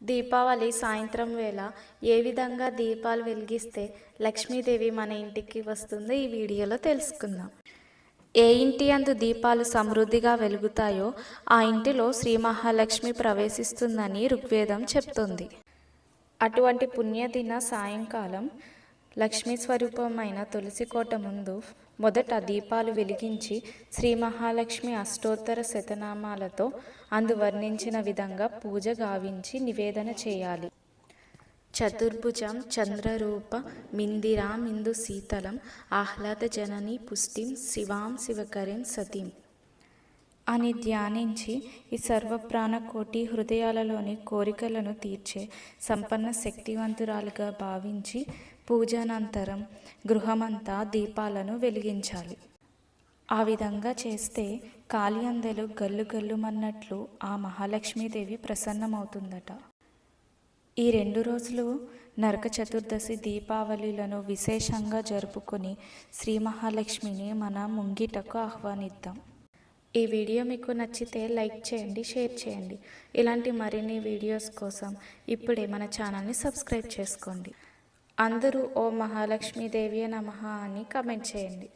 దీపావళి సాయంత్రం వేళ ఏ విధంగా దీపాలు వెలిగిస్తే లక్ష్మీదేవి మన ఇంటికి వస్తుందో ఈ వీడియోలో తెలుసుకుందాం. ఏ ఇంటి యందు దీపాలు సమృద్ధిగా వెలుగుతాయో ఆ ఇంటిలో శ్రీ మహాలక్ష్మి ప్రవేశిస్తుందని ఋగ్వేదం చెప్తుంది. అటువంటి పుణ్యదిన సాయంకాలం లక్ష్మీ స్వరూపమైన తులసి కోట ముందు మొదట దీపాలు వెలిగించి శ్రీ మహాలక్ష్మి అష్టోత్తర శతనామాలతో అందు వర్ణించిన విధంగా పూజ గావించి నివేదన చేయాలి. చతుర్భుజం చంద్రరూప మిందిరామిందు శీతలం ఆహ్లాద జనని పుష్టిం శివాం శివకరిం సతీం అని ధ్యానించి ఈ సర్వప్రాణకోటి హృదయాలలోని కోరికలను తీర్చే సంపన్న శక్తివంతురాలుగా భావించి పూజానంతరం గృహమంతా దీపాలను వెలిగించాలి. ఆ విధంగా చేస్తే కాళియందెలు గల్లు గల్లుమన్నట్లు ఆ మహాలక్ష్మీదేవి ప్రసన్నమవుతుందట. ఈ 2 రోజులు నరక చతుర్దశి దీపావళిలను విశేషంగా జరుపుకొని శ్రీ మహాలక్ష్మిని మన ముంగిటకు ఆహ్వానిద్దాం. ఈ వీడియో మీకు నచ్చితే లైక్ చేయండి, షేర్ చేయండి. ఇలాంటి మరిన్ని వీడియోస్ కోసం ఇప్పుడే మన ఛానల్ని సబ్స్క్రైబ్ చేసుకోండి. అందరూ ఓ మహాలక్ష్మీదేవి నమః అని కామెంట్ చేయండి.